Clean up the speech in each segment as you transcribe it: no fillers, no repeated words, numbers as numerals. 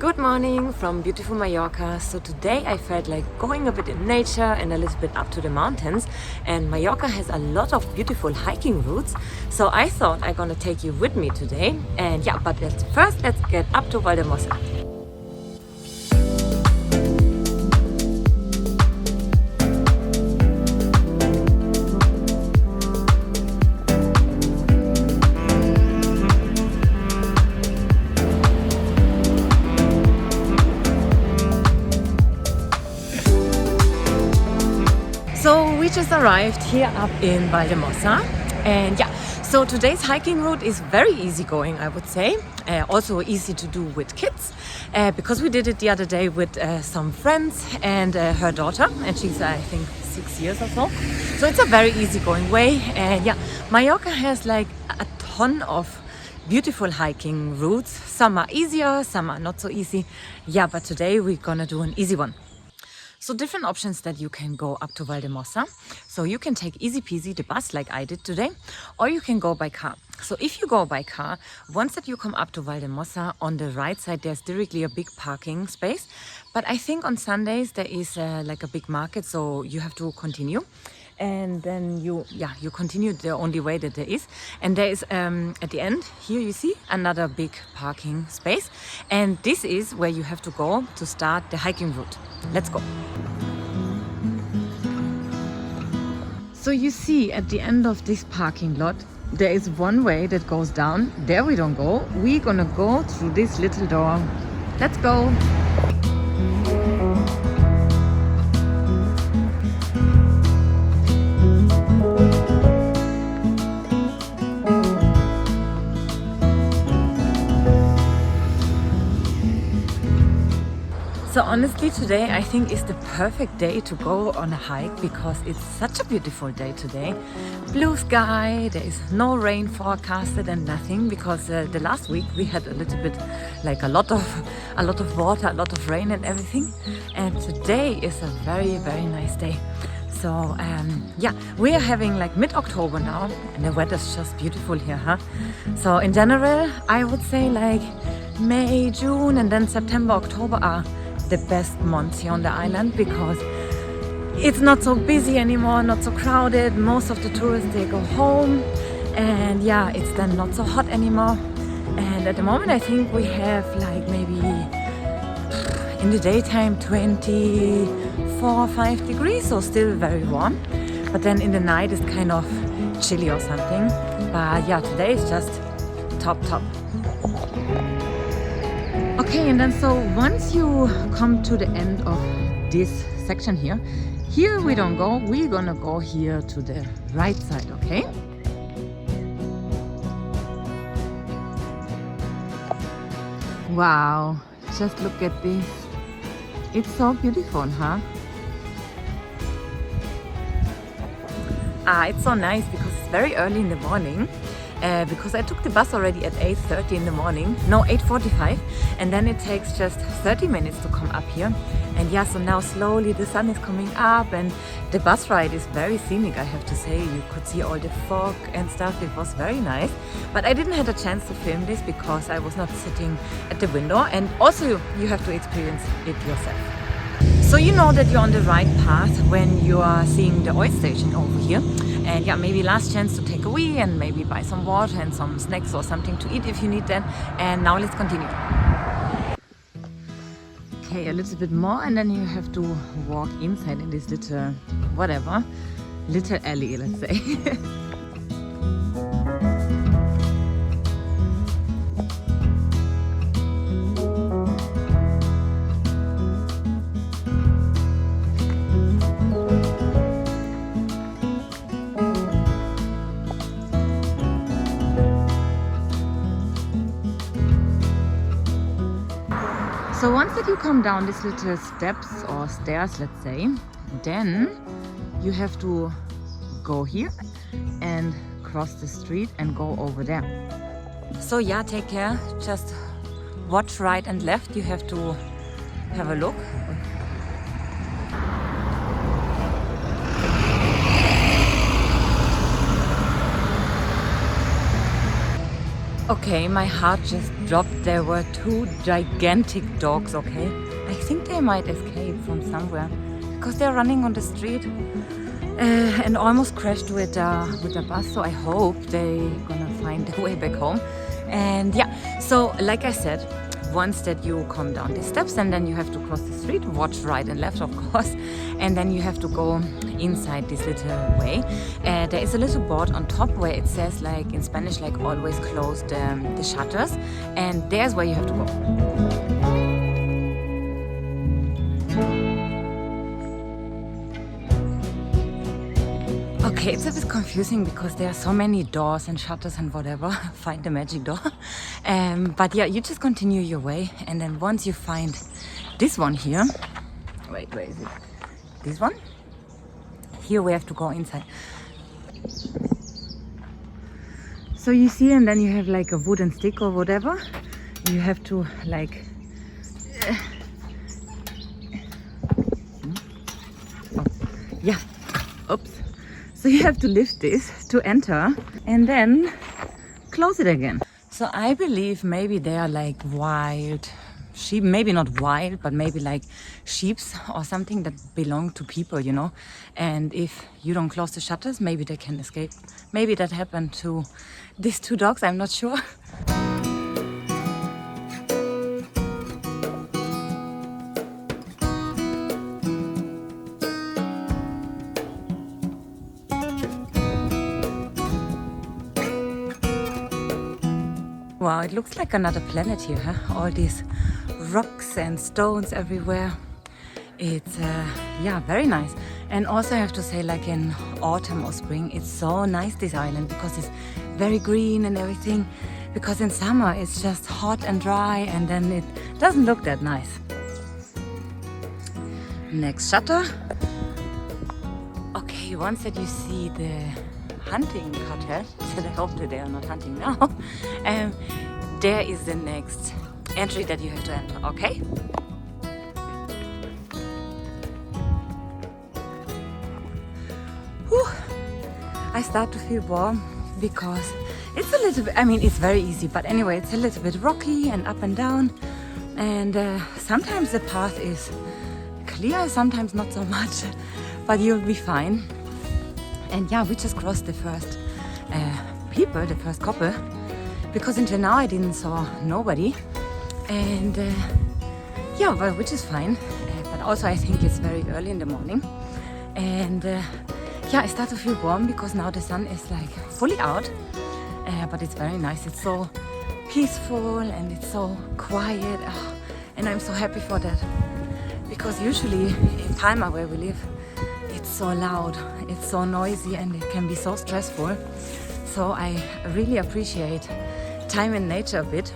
Good morning from beautiful Mallorca. So today I felt like going a bit in nature and a little bit up to the mountains, and Mallorca has a lot of beautiful hiking routes, so I thought I'm gonna take you with me today. And yeah, but first let's get up to Valldemossa. So we just arrived here up in Valldemossa, and yeah, so today's hiking route is very easy going, I would say. Also easy to do with kids, because we did it the other day with some friends and her daughter, and she's I think 6 years or so. So it's a very easy going way, and yeah, Mallorca has like a ton of beautiful hiking routes. Some are easier, some are not so easy. Yeah, but today we're gonna do an easy one. So different options that you can go up to Valldemossa. So you can take easy peasy the bus like I did today, or you can go by car. So if you go by car, once that you come up to Valldemossa, on the right side there's directly a big parking space. But I think on Sundays there is like a big market, so you have to continue. And then you continue the only way that there is. And there is at the end here you see another big parking space, and this is where you have to go to start the hiking route. Let's go. So you see at the end of this parking lot there is one way that goes down. There we don't go. We're gonna go through this little door. Let's go. So honestly today I think is the perfect day to go on a hike, because it's such a beautiful day today. Blue sky, there is no rain forecasted and nothing, because the last week we had a little bit like a lot of water, a lot of rain and everything. And today is a very nice day. So yeah, we are having like mid-October now and the weather's just beautiful here, huh? So in general I would say like May, June and then September, October are the best months here on the island, because it's not so busy anymore, not so crowded. Most of the tourists, they go home, and yeah, it's then not so hot anymore. And at the moment I think we have like maybe in the daytime 24-5 degrees, so still very warm, but then in the night it's kind of chilly or something. But yeah, today is just top. Okay, and then so once you come to the end of this section here we don't go, we're gonna go here to the right side, okay? Wow, just look at this. It's so beautiful, huh? It's so nice because it's very early in the morning. Because I took the bus already at 8:30 in the morning, no 8:45, and then it takes just 30 minutes to come up here. And yeah, so now slowly the sun is coming up and the bus ride is very scenic, I have to say. You could see all the fog and stuff. It was very nice, but I didn't have a chance to film this because I was not sitting at the window, and also you have to experience it yourself. So you know that you're on the right path when you are seeing the oil station over here. And yeah, maybe last chance to take a wee and maybe buy some water and some snacks or something to eat if you need that. And now let's continue. Okay, a little bit more and then you have to walk inside in this little, whatever, little alley, let's say. So once that you come down these little steps or stairs, let's say, then you have to go here and cross the street and go over there. So yeah, take care, just watch right and left, you have to have a look. Okay, my heart just dropped. There were two gigantic dogs, okay? I think they might escape from somewhere because they're running on the street and almost crashed with a bus. So I hope they're gonna find their way back home. And yeah, so like I said, once that you come down the steps and then you have to cross the street, watch right and left of course, and then you have to go inside this little way. There is a little board on top where it says, like in Spanish, like always close the shutters, and there's where you have to go. Okay, it's a bit confusing because there are so many doors and shutters and whatever. Find the magic door. But yeah, you just continue your way, and then once you find this one here, wait, where is it? This one? Here we have to go inside. So you see, and then you have like a wooden stick or whatever. You have to like... Oh, yeah, oops. So you have to lift this to enter and then close it again. So I believe maybe they are like wild sheep, maybe not wild, but maybe like sheeps or something that belong to people, you know. And if you don't close the shutters, maybe they can escape. Maybe that happened to these two dogs, I'm not sure. Wow, it looks like another planet here, huh? All these rocks and stones everywhere. It's, yeah, very nice. And also I have to say, like in autumn or spring, it's so nice, this island, because it's very green and everything. Because in summer it's just hot and dry, and then it doesn't look that nice. Next shutter. Okay, once that you see the hunting cartel, and I hope that they are not hunting now, there is the next entry that you have to enter, okay? Whew. I start to feel warm because it's a little bit, I mean, it's very easy, but anyway, it's a little bit rocky and up and down, and sometimes the path is clear, sometimes not so much, but you'll be fine. And yeah, we just crossed the first people, the first couple, because until now I didn't saw nobody. And yeah, well, which is fine. But also I think it's very early in the morning. And yeah, I start to feel warm because now the sun is like fully out. But it's very nice. It's so peaceful and it's so quiet. Oh, and I'm so happy for that. Because usually in Palma, where we live, it's so loud, it's so noisy, and it can be so stressful. So I really appreciate time in nature a bit.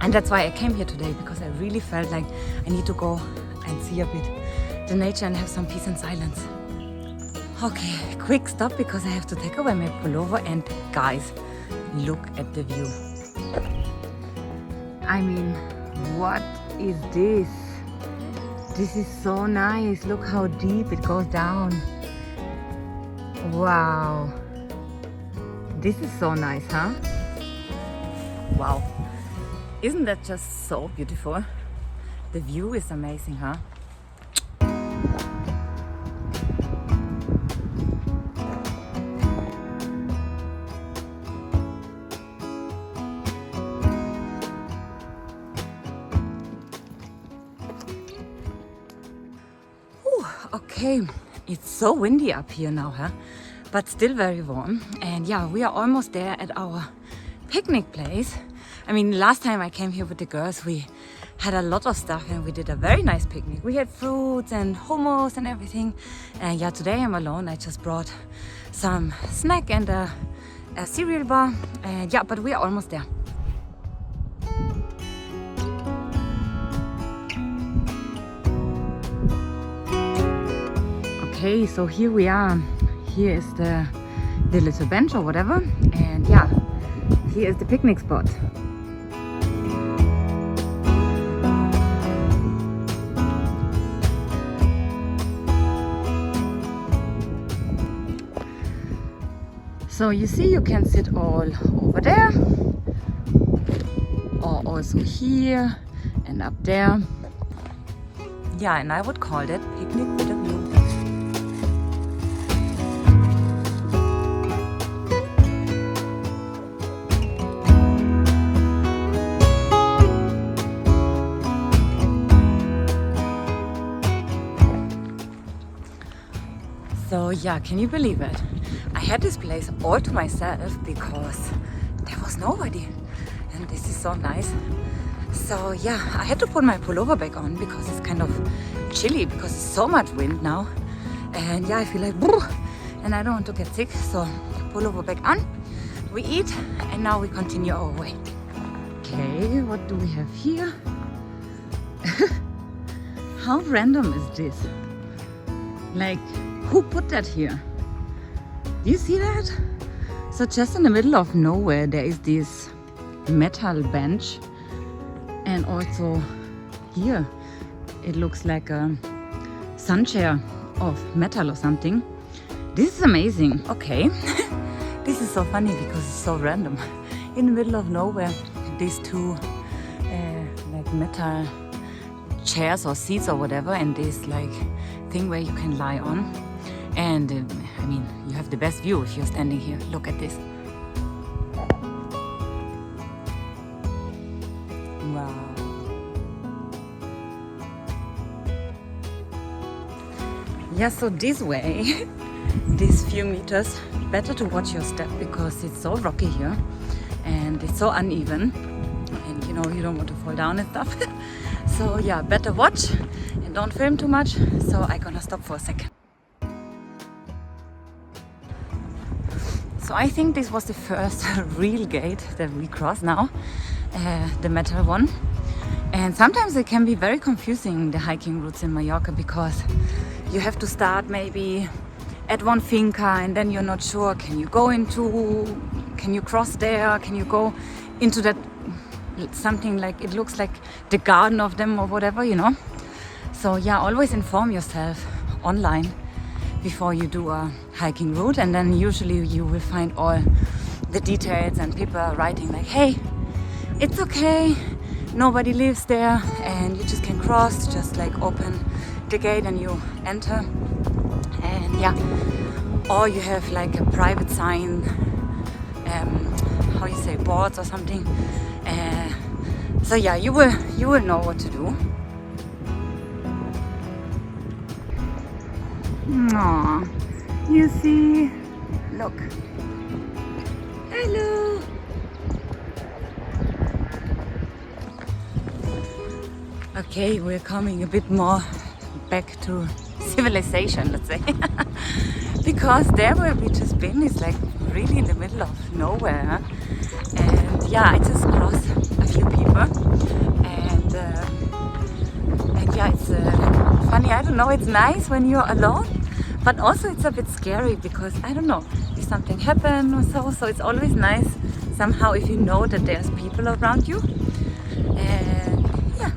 And that's why I came here today, because I really felt like I need to go and see a bit the nature and have some peace and silence. Okay, quick stop because I have to take away my pullover, and guys, look at the view. I mean, what is this? This is so nice. Look how deep it goes down. Wow. This is so nice, huh? Wow. Isn't that just so beautiful? The view is amazing, huh? Okay, it's so windy up here now, huh? But still very warm. And yeah, we are almost there at our picnic place. I mean, last time I came here with the girls, we had a lot of stuff and we did a very nice picnic. We had fruits and hummus and everything. And yeah, today I'm alone. I just brought some snack and a cereal bar. And yeah, but we are almost there. Okay, so here we are. Here is the little bench or whatever, and yeah, here is the picnic spot. So you see, you can sit all over there, also here and up there. Yeah, and I would call that picnic with a view. So yeah, can you believe it? I had this place all to myself because there was nobody, and this is so nice. So yeah, I had to put my pullover back on because it's kind of chilly because there's so much wind now, and yeah, I feel like boo, and I don't want to get sick. So pullover back on, we eat, and now we continue our way. Okay, what do we have here? How random is this? Like, who put that here? Do you see that? So just in the middle of nowhere there is this metal bench, and also here it looks like a sun chair of metal or something. This is amazing. Okay. This is so funny because it's so random. In the middle of nowhere, these two like metal chairs or seats or whatever, and this like thing where you can lie on. And I mean, you have the best view if you're standing here. Look at this. Wow. Yeah, so this way, these few meters, better to watch your step because it's so rocky here and it's so uneven, and you know, you don't want to fall down and stuff. So yeah, better watch and don't film too much. So I'm gonna stop for a second. So I think this was the first real gate that we cross now, the metal one. And sometimes it can be very confusing, the hiking routes in Mallorca, because you have to start maybe at one finca and then you're not sure, can you cross there, can you go into that, something like, it looks like the garden of them or whatever, you know. So yeah, always inform yourself online before you do a hiking route, and then usually you will find all the details, and people are writing like, hey, it's okay, nobody lives there and you just can cross, just like open the gate and you enter. And yeah, or you have like a private sign, how you say, boards or something. So yeah, you will know what to do. Aww, you see, look. Hello. Okay, we're coming a bit more back to civilization, let's say. Because there where we just been is like really in the middle of nowhere. And yeah, I just crossed a few people. And yeah, it's funny, I don't know, it's nice when you're alone. But also it's a bit scary because, I don't know, if something happened or so it's always nice somehow if you know that there's people around you. And yeah.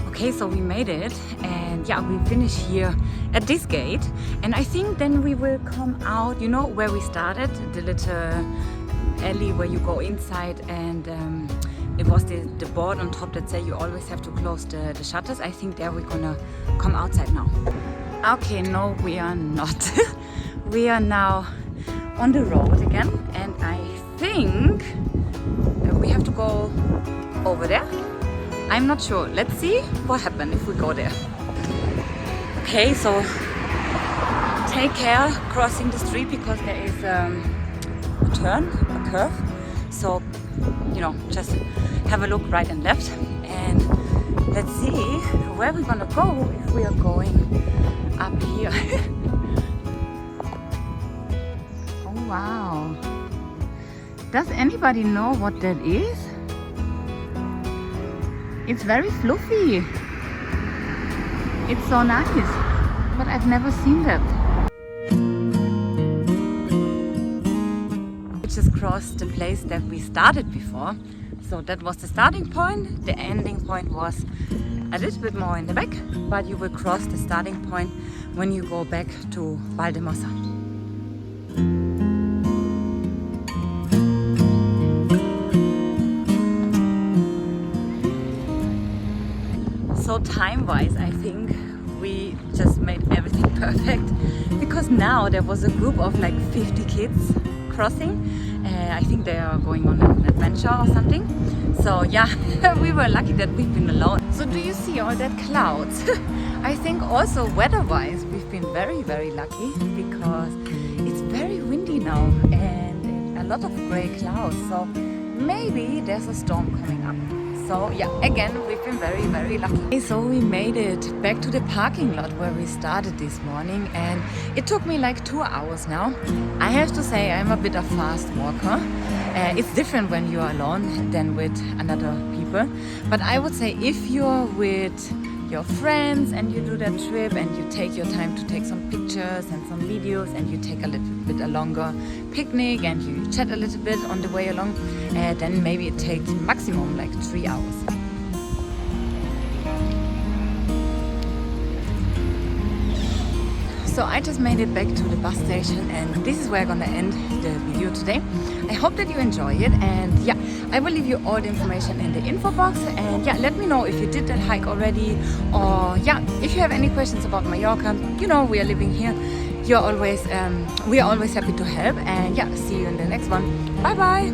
Okay, so we made it, and yeah, we finish here at this gate, and I think then we will come out, you know, where we started, the little alley where you go inside, and it was the board on top that said you always have to close the shutters. I think there we're gonna come outside now. Okay, no, we are not. We are now on the road again, and I think we have to go over there. I'm not sure. Let's see what happens if we go there. Okay, so take care crossing the street because there is a turn, a curve. So, you know, just have a look right and left. And let's see where we're gonna go if we are going up here. Oh, wow. Does anybody know what that is? It's very fluffy. It's so nice, but I've never seen that. We just crossed the place that we started before. So that was the starting point. The ending point was a little bit more in the back, but you will cross the starting point when you go back to Valldemossa. So time-wise, I think we just made everything perfect, because now there was a group of like 50 kids crossing. I think they are going on an adventure or something. So yeah, we were lucky that we've been alone. So do you see all that clouds? I think also weather-wise we've been very lucky, because it's very windy now and a lot of grey clouds. So maybe there's a storm coming up. So yeah, again, we've been very lucky. So we made it back to the parking lot where we started this morning, and it took me like 2 hours now. I have to say I'm a bit of a fast walker. It's different when you're alone than with another people. But I would say if you're with your friends and you do that trip and you take your time to take some pictures and some videos, and you take a little bit a longer picnic and you chat a little bit on the way along, then maybe it takes maximum like 3 hours. So I just made it back to the bus station, and this is where I'm gonna end the video today. I hope that you enjoy it, and yeah, I will leave you all the information in the info box, and yeah, let me know if you did that hike already, or yeah, if you have any questions about Mallorca. You know, we are living here. We are always happy to help, and yeah, see you in the next one. Bye bye.